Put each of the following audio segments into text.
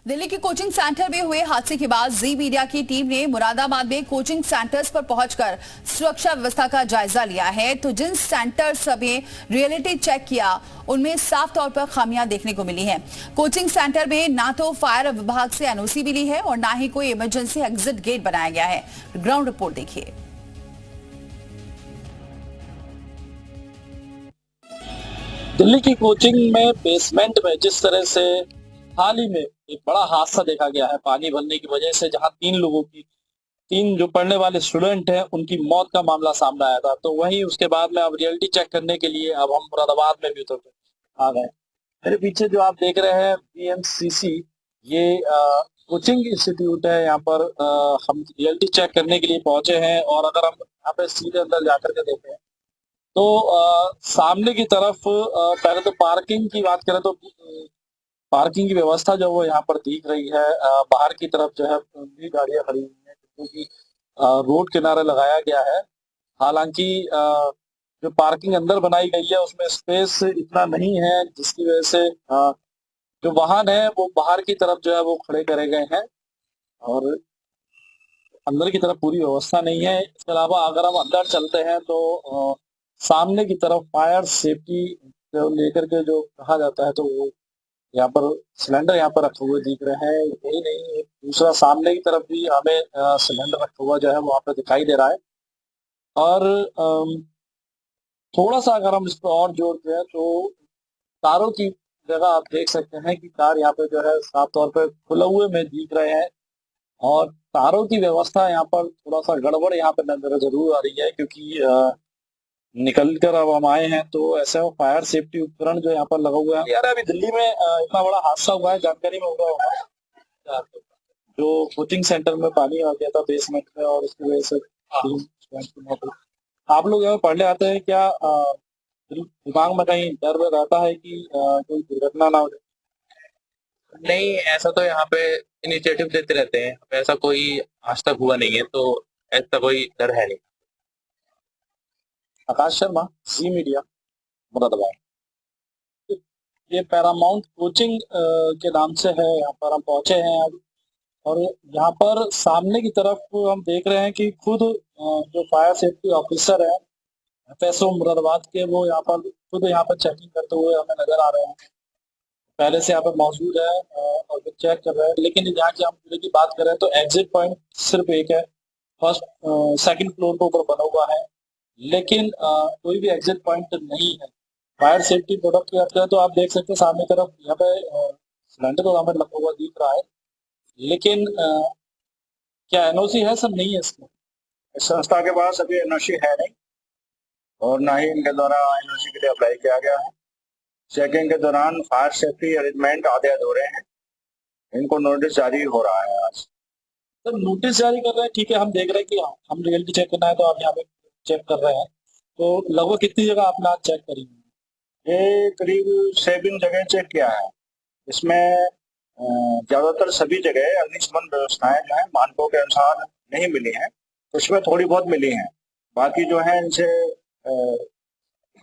दिल्ली के coaching centre में हुए हादसे के बाद जी मीडिया की टीम ने मुरादाबाद में कोचिंग सेंटर्स पर पहुंचकर सुरक्षा व्यवस्था का जायजा लिया है। तो जिन सेंटर्स में रियलिटी चेक किया उनमें साफ तौर पर खामियां देखने को मिली हैं। कोचिंग सेंटर में ना तो फायर विभाग से एनओसी मिली है और ना ही कोई इमरजेंसी एग्जिट गेट बनाया गया है। ग्राउंड रिपोर्ट देखिए। दिल्ली की कोचिंग में बेसमेंट में जिस तरह से हाल ही में एक बड़ा हादसा देखा गया है पानी भरने की वजह से, जहां तीन जो पढ़ने वाले स्टूडेंट हैं उनकी मौत का मामला सामने आया था। तो वहीं उसके बाद में अब रियलिटी चेक करने के लिए अब हम मुरादाबाद में भी उतर आ गए। मेरे पीछे जो आप देख रहे हैं BMCC, ये कोचिंग इंस्टीट्यूट है। यहाँ पर हम रियलिटी चेक करने के लिए पहुंचे हैं और अगर हम यहाँ पे सीधे अंदर जाकर के देखें तो सामने की तरफ पहले तो पार्किंग की बात करें तो पार्किंग की व्यवस्था जो वो यहाँ पर दिख रही है। बाहर की तरफ जो है भी गाड़ियां खड़ी हुई हैं क्योंकि रोड किनारे लगाया गया है। हालांकि जो पार्किंग अंदर बनाई गई है उसमें स्पेस इतना नहीं है, जिसकी वजह से जो वाहन है वो बाहर की तरफ जो है वो खड़े करे गए हैं और अंदर की तरफ पूरी व्यवस्था नहीं है। इसके अलावा अगर हम अंदर चलते हैं तो सामने की तरफ फायर सेफ्टी लेकर के जो कहा जाता है तो वो यहाँ पर सिलेंडर यहाँ पर रखे हुए दिख रहे हैं। यही नहीं, दूसरा सामने की तरफ भी हमें सिलेंडर रखा हुआ जो है वहाँ पर दिखाई दे रहा है। और थोड़ा सा अगर हम इस पर और जोड़ते हैं तो तारों की जगह आप देख सकते हैं कि तार यहाँ पे जो है साफ तौर पर खुले हुए में दिख रहे हैं और तारों की व्यवस्था यहाँ पर थोड़ा सा गड़बड़ यहाँ पे नजर जरूर आ रही है, क्योंकि निकल कर अब हम आए हैं तो ऐसा फायर सेफ्टी उपकरण जो यहाँ पर लगा हुआ है। यार अभी दिल्ली में इतना बड़ा हादसा हुआ है, जानकारी में होगा जो कोचिंग सेंटर में पानी आ गया था बेसमेंट में और उसकी वजह से आप लोग यहाँ पढ़ने आते हैं, क्या दिमाग में कहीं डर रहता है कि कोई दुर्घटना ना हो जाए? नहीं, ऐसा तो यहाँ पे इनिशिएटिव देते रहते हैं, ऐसा कोई आज तक हुआ नहीं है, तो ऐसा कोई डर है नहीं। आकाश शर्मा, जी मीडिया, मुरादाबाद। ये पैरामाउंट कोचिंग के नाम से है, यहाँ पर हम पहुंचे हैं अब और यहाँ पर सामने की तरफ हम देख रहे हैं कि खुद जो फायर सेफ्टी ऑफिसर है FSO मुरादाबाद के, वो यहाँ पर खुद यहाँ पर चेकिंग करते हुए हमें नजर आ रहे हैं। पहले से यहाँ पर मौजूद है और चेक कर रहे हैं। लेकिन यहाँ की हम पूरे की बात करें तो एग्जिट पॉइंट सिर्फ एक है, फर्स्ट सेकंड फ्लोर के ऊपर बना हुआ है, लेकिन कोई भी एग्जिट पॉइंट नहीं है। फायर सेफ्टी प्रोडक्ट की बात करें तो आप देख सकते हैं सामने तरफ यहाँ पे सिलेंडर तो यहाँ पे लगा हुआ दिख रहा है, लेकिन क्या NOC है? सब नहीं है इसमें। संस्था के पास अभी NOC है नहीं और ना ही इनके द्वारा NOC के लिए अप्लाई किया गया है। चेकिंग के दौरान फायर सेफ्टी अरेंजमेंट आधे अधूरे हैं, इनको नोटिस जारी हो रहा है आज। तो नोटिस जारी कर रहे हैं, ठीक है, हम देख रहे हैं कि हम रियलिटी चेक करना है तो आप यहाँ पे चेक कर रहे हैं। तो लगभग कितनी जगह आपने आज चेक करी? ये करीब 7 जगह चेक किया है। इसमें ज्यादातर सभी जगह अग्निशमन व्यवस्थाएं जो है मानकों के अनुसार नहीं मिली हैं, उसमें थोड़ी बहुत मिली हैं। बाकी जो है इनसे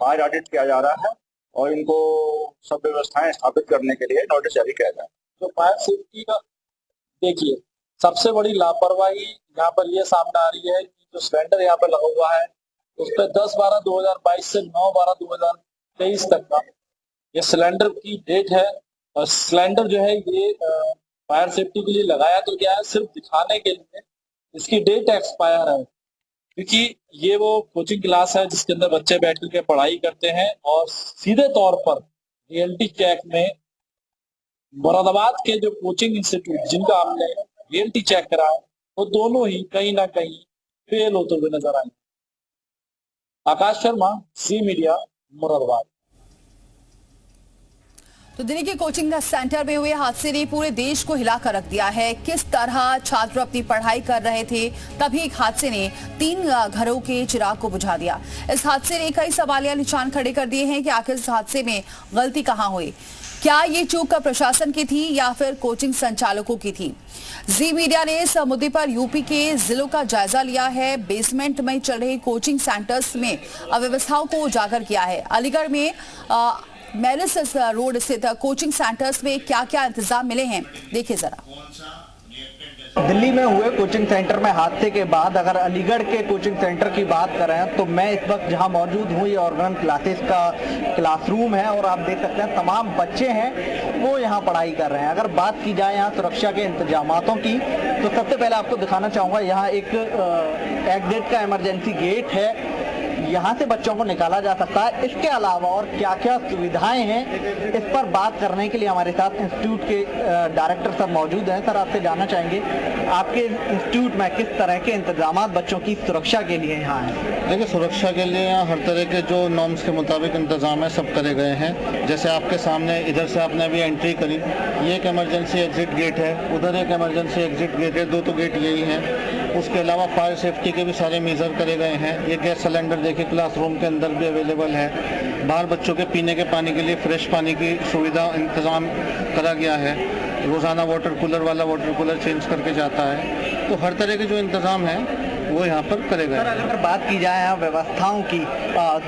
फायर ऑडिट किया जा रहा है और इनको सब व्यवस्थाएं स्थापित करने के लिए नोटिस जारी किया जाए। तो फायर सेफ्टी का देखिए, सबसे बड़ी लापरवाही यहाँ पर ये सामने आ रही है कि जो सिलेंडर यहाँ पर लगा हुआ है उस पर 10/12/2022 से 9/12/2023 तक का ये सिलेंडर की डेट है। और सिलेंडर जो है ये फायर सेफ्टी के लिए लगाया तो गया है सिर्फ दिखाने के लिए, इसकी डेट एक्सपायर है, क्योंकि ये वो कोचिंग क्लास है जिसके अंदर बच्चे बैठ करके पढ़ाई करते हैं और सीधे तौर पर रियलिटी चेक में मुरादाबाद के जो कोचिंग इंस्टीट्यूट जिनका हमने रियलिटी चेक करा है वो दोनों ही कहीं ना कहीं फेल होते हुए नजर आए। आकाश शर्मा, जी मीडिया, मुरादाबाद। तो दिल्ली के कोचिंग सेंटर में हुए हादसे ने पूरे देश को हिलाकर रख दिया है। किस तरह छात्र अपनी पढ़ाई कर रहे थे, तभी एक हादसे ने 3 घरों के चिराग को बुझा दिया। इस हादसे ने कई सवालिया निशान खड़े कर दिए हैं कि आखिर इस हादसे में गलती कहां हुई। क्या ये चूक प्रशासन की थी या फिर कोचिंग संचालकों की थी? जी मीडिया ने इस मुद्दे पर यूपी के जिलों का जायजा लिया है। बेसमेंट में चल रहे कोचिंग सेंटर्स में अव्यवस्थाओं को उजागर किया है। अलीगढ़ में मेलिस रोड स्थित कोचिंग सेंटर्स में क्या क्या इंतजाम मिले हैं, देखिए जरा। दिल्ली में हुए कोचिंग सेंटर में हादसे के बाद अगर अलीगढ़ के कोचिंग सेंटर की बात करें तो मैं इस वक्त जहां मौजूद हूं, ये ऑर्गन क्लासेस का क्लासरूम है और आप देख सकते हैं तमाम बच्चे हैं वो यहां पढ़ाई कर रहे हैं। अगर बात की जाए यहां सुरक्षा के इंतजामातों की तो सबसे पहले आपको दिखाना चाहूंगा, यहाँ एक एग्जिट का इमरजेंसी गेट है, यहाँ से बच्चों को निकाला जा सकता है। इसके अलावा और क्या क्या सुविधाएं हैं इस पर बात करने के लिए हमारे साथ इंस्टीट्यूट के डायरेक्टर सर मौजूद हैं। सर, आपसे जानना चाहेंगे आपके इंस्टीट्यूट में किस तरह के इंतजाम बच्चों की सुरक्षा के लिए यहाँ हैं? देखिए, सुरक्षा के लिए यहाँ हर तरह के जो नॉर्म्स के मुताबिक इंतजाम है सब करे गए हैं। जैसे आपके सामने इधर से आपने अभी एंट्री करी, ये एक इमरजेंसी एग्जिट गेट है, उधर एक इमरजेंसी एग्जिट गेट है, दो तो गेट यही हैं। उसके अलावा फायर सेफ्टी के भी सारे मेजर करे गए हैं। ये गैस सिलेंडर देखिए क्लासरूम के अंदर भी अवेलेबल है। बाहर बच्चों के पीने के पानी के लिए फ्रेश पानी की सुविधा इंतजाम करा गया है। रोज़ाना वाटर कूलर वाला वाटर कूलर चेंज करके जाता है। तो हर तरह के जो इंतजाम हैं वो यहाँ पर करे गए। अगर बात की जाए यहाँ व्यवस्थाओं की,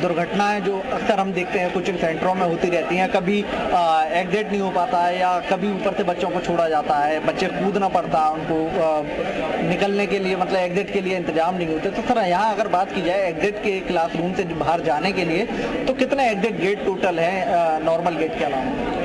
दुर्घटनाएं जो अक्सर हम देखते हैं कोचिंग सेंटरों में होती रहती हैं, कभी एग्जिट नहीं हो पाता है या कभी ऊपर से बच्चों को छोड़ा जाता है, बच्चे कूदना पड़ता है उनको निकलने के लिए, मतलब एग्जिट के लिए इंतजाम नहीं होते। तो सर, यहाँ अगर बात की जाए एग्जिट के क्लासरूम से बाहर जाने के लिए तो कितने एग्जिट गेट टोटल हैं नॉर्मल गेट के अलावा?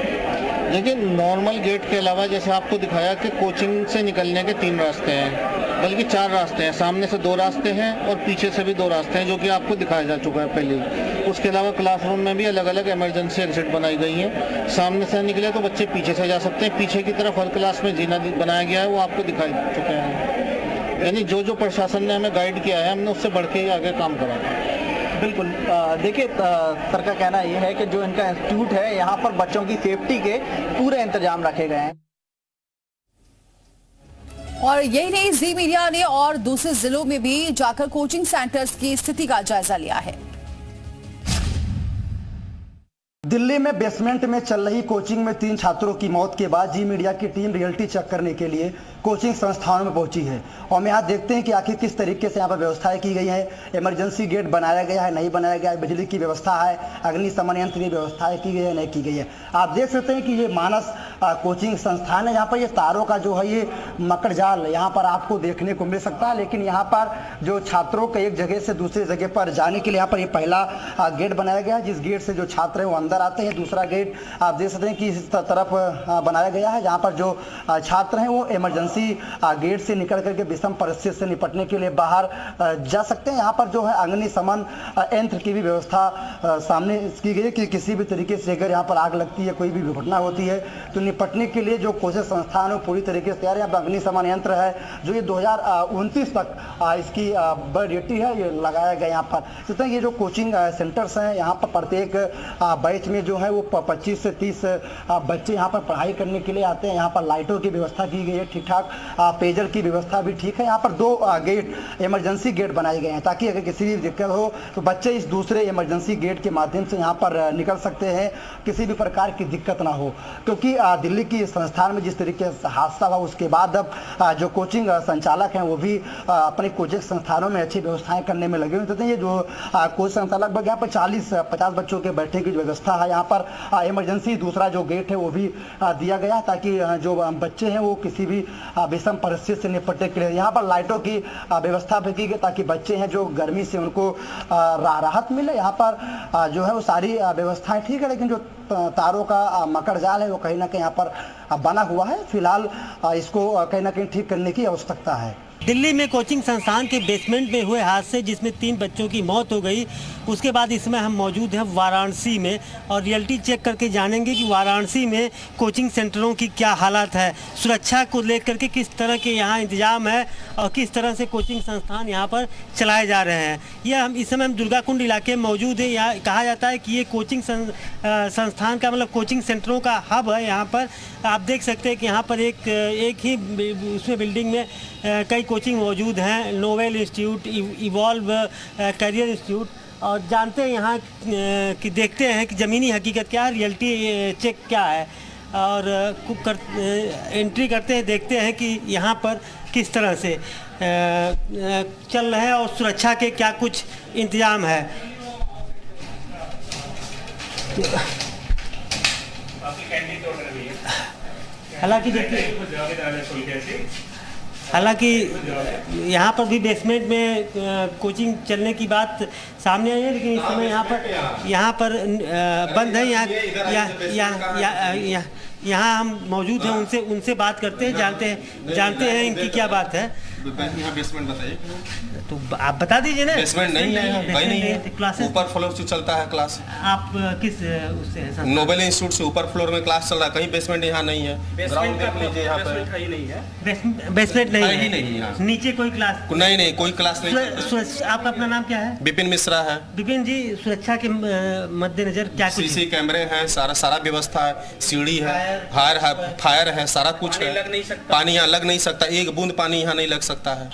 देखिए, नॉर्मल गेट के अलावा जैसे आपको दिखाया कि कोचिंग से निकलने के 3 रास्ते हैं, बल्कि 4 रास्ते हैं। सामने से 2 रास्ते हैं और पीछे से भी 2 रास्ते हैं, जो कि आपको दिखाया जा चुका है पहले ही। उसके अलावा क्लासरूम में भी अलग अलग इमरजेंसी एग्जिट बनाई गई है। सामने से निकले तो बच्चे पीछे से जा सकते हैं, पीछे की तरफ हर क्लास में जीना बनाया गया है, वो आपको दिखाई चुके हैं। यानी जो प्रशासन ने हमें गाइड किया है, हमने उससे बढ़ के ही आगे काम करा है। बिल्कुल। देखिए, सर का कहना यह है कि जो इनका इंस्टीट्यूट है यहाँ पर बच्चों की सेफ्टी के पूरे इंतजाम रखे गए हैं। और यही नहीं, जी मीडिया ने और दूसरे जिलों में भी जाकर कोचिंग सेंटर्स की स्थिति का जायजा लिया है। दिल्ली में बेसमेंट में चल रही कोचिंग में 3 छात्रों की मौत के बाद जी मीडिया की टीम रियलिटी चेक करने के लिए कोचिंग संस्थानों में पहुंची है और मैं यहाँ देखते हैं कि आखिर किस तरीके से यहाँ पर व्यवस्थाएं की गई हैं। इमरजेंसी गेट बनाया गया है, नहीं बनाया गया है, बिजली की व्यवस्था है, अग्निशमन यंत्र की व्यवस्थाएं की गई है, नहीं की गई है। आप देख सकते हैं कि ये मानस कोचिंग संस्थान है। यहाँ पर ये तारों का जो है ये मकड़ जाल यहाँ पर आपको देखने को मिल सकता है, लेकिन यहाँ पर जो छात्रों को एक जगह से दूसरी जगह पर जाने के लिए यहाँ पर ये पहला गेट बनाया गया है, जिस गेट से जो छात्र हैं वो अंदर आते हैं। दूसरा गेट आप देख सकते हैं कि इस तरफ बनाया गया है, जहाँ पर जो छात्र हैं वो इमरजेंसी गेट से निकल करके विषम परिस्थिति से निपटने के लिए बाहर जा सकते हैं। यहाँ पर जो है अग्निशमन यंत्र की भी व्यवस्था सामने की गई है कि किसी भी तरीके से अगर यहाँ पर आग लगती है, कोई भी दुर्घटना होती है तो निपटने के लिए जो कोचिंग संस्थान है पूरी तरीके से तैयार है। अग्निशमन यंत्र है जो ये 2029 तक इसकी वैलिडिटी है, ये लगाया गया यहाँ पर। जितना ये जो कोचिंग सेंटर्स हैं यहाँ पर प्रत्येक बैच में जो है वो 25 से 30 बच्चे यहाँ पर पढ़ाई करने के लिए आते हैं। यहाँ पर लाइटों की व्यवस्था की गई है, ठीक ठाक पेयजल की व्यवस्था भी ठीक है। यहाँ पर 2 गेट इमरजेंसी गेट बनाए गए हैं ताकि अगर किसी भी दिक्कत हो तो बच्चे इस दूसरे इमरजेंसी गेट के माध्यम से यहाँ पर निकल सकते हैं, किसी भी प्रकार की दिक्कत ना हो। क्योंकि दिल्ली की संस्थान में जिस तरीके से हादसा हुआ उसके बाद अब जो कोचिंग संचालक हैं वो भी अपने कोचिंग संस्थानों में अच्छी व्यवस्थाएं करने में लगे हुए थे। ये जो कोचिंग संचालक यहाँ पर 40-50 बच्चों के बैठने की व्यवस्था है। यहाँ पर इमरजेंसी दूसरा जो गेट है वो भी दिया गया ताकि जो बच्चे हैं वो किसी भी विषम परिस्थिति से निपटने के लिए यहाँ पर लाइटों की व्यवस्था भी की गई ताकि बच्चे हैं जो गर्मी से उनको राहत मिले। यहाँ पर जो है वो सारी व्यवस्थाएं ठीक है, लेकिन जो तारों का मकड़ जाल है वो कहीं ना कहीं यहाँ पर बना हुआ है। फिलहाल इसको कहीं ना कहीं ठीक करने की आवश्यकता है। दिल्ली में कोचिंग संस्थान के बेसमेंट में हुए हादसे जिसमें 3 बच्चों की मौत हो गई, उसके बाद इसमें हम मौजूद हैं वाराणसी में और रियलिटी चेक करके जानेंगे कि वाराणसी में कोचिंग सेंटरों की क्या हालत है, सुरक्षा को लेकर के किस तरह के यहाँ इंतजाम है और किस तरह से कोचिंग संस्थान यहाँ पर चलाए जा रहे हैं। यह हम इस समय हम दुर्गाकुंड इलाके में मौजूद है। यहाँ कहा जाता है कि ये कोचिंग संस्थान का मतलब कोचिंग सेंटरों का हब है। यहाँ पर आप देख सकते हैं कि यहाँ पर एक ही उसमें बिल्डिंग में कई कोचिंग मौजूद हैं, novel institute, evolve career institute. और जानते हैं यहाँ कि देखते हैं कि ज़मीनी हकीकत क्या है, रियलिटी चेक क्या है और एंट्री करते हैं, देखते हैं कि यहाँ पर किस तरह से चल रहे हैं और सुरक्षा के क्या कुछ इंतजाम है। हालांकि देखिए, हालांकि यहाँ पर भी बेसमेंट में कोचिंग चलने की बात सामने आई है, लेकिन इस समय यहाँ पर बंद है। यहाँ हम मौजूद हैं, उनसे बात करते हैं, जानते हैं इनकी क्या बात है। यहाँ बेसमेंट बताइए। तो आप बता दीजिए ना। बेसमेंट नहीं है, भाई नहीं है। क्लासेस ऊपर फ्लोर से चलता है क्लास। आप किस उससे हैं? नोबेल इंस्टीट्यूट से ऊपर फ्लोर में क्लास चल रहा है, कहीं बेसमेंट यहाँ नहीं है। ग्राउंड देख लीजिए, यहाँ पे बेसमेंट नहीं ही नहीं है। नीचे कोई क्लास नहीं, कोई क्लास नहीं। आपका अपना नाम क्या है? विपिन मिश्रा है। विपिन जी, सुरक्षा के मद्देनजर क्या कुछ? सीसी कैमरे हैं, सारा व्यवस्था है, सीढ़ी है, फायर है, सारा कुछ है। पानी यहाँ लग नहीं सकता, एक बूंद पानी यहाँ नहीं लग सकता है।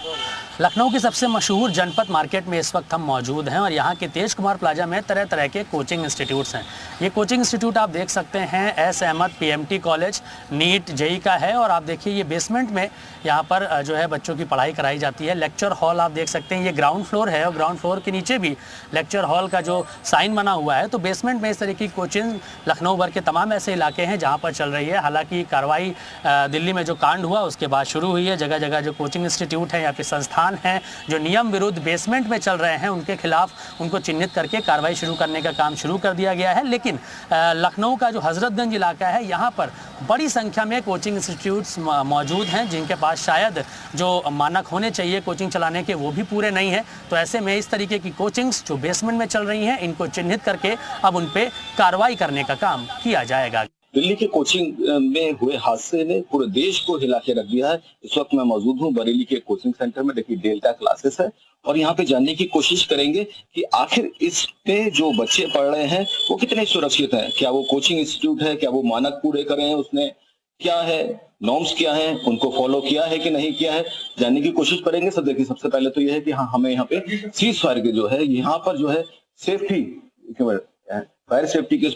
लखनऊ की सबसे मशहूर जनपद मार्केट में इस वक्त हम मौजूद हैं और यहाँ के तेज कुमार प्लाजा में तरह तरह के कोचिंग इंस्टीट्यूट्स हैं। ये कोचिंग इंस्टीट्यूट आप देख सकते हैं S Ahmad PMT college, NEET JEE का है। और आप देखिए ये बेसमेंट में यहाँ पर जो है बच्चों की पढ़ाई कराई जाती है। लेक्चर हॉल आप देख सकते हैं, ये ग्राउंड फ्लोर है और ग्राउंड फ्लोर के नीचे भी लेक्चर हॉल का जो साइन बना हुआ है। तो बेसमेंट में इस तरह की कोचिंग लखनऊ भर के तमाम ऐसे इलाके हैं जहाँ पर चल रही है। हालाँकि कार्रवाई दिल्ली में जो कांड हुआ उसके बाद शुरू हुई है। जगह जगह जो कोचिंग इंस्टीट्यूट हैं या फिर संस्थान हैं जो नियम विरुद्ध बेसमेंट में चल रहे हैं, उनके खिलाफ उनको चिन्हित करके कार्रवाई शुरू करने का काम शुरू कर दिया गया है। लेकिन लखनऊ का जो हजरतगंज इलाका है, यहाँ पर बड़ी संख्या में कोचिंग इंस्टीट्यूट्स मौजूद हैं जिनके पास शायद जो मानक होने चाहिए कोचिंग चलाने के वो भी पूरे नहीं हैं। तो ऐसे में इस तरीके की कोचिंग्स जो बेसमेंट में चल रही हैं, इनको चिन्हित करके अब उन पे कार्रवाई करने का काम किया जाएगा। दिल्ली के कोचिंग में हुए हादसे ने पूरे देश को हिला के रख दिया है। इस वक्त मैं मौजूद हूँ बरेली के कोचिंग सेंटर में। देखिए डेल्टा क्लासेस है और यहाँ पे जानने की कोशिश करेंगे कि आखिर इस पे जो बच्चे पढ़ रहे हैं वो कितने सुरक्षित हैं। क्या वो कोचिंग इंस्टीट्यूट है, क्या वो मानक पूरे कर रहे हैं, उसने क्या है, नॉर्म्स क्या है, उनको फॉलो किया है कि नहीं किया है, जानने की कोशिश करेंगे। सब देखिए, सबसे पहले तो यह है कि हाँ, हमें यहाँ पे सीज फायर के जो है यहाँ पर जो है सेफ्टी, फायर सेफ्टी के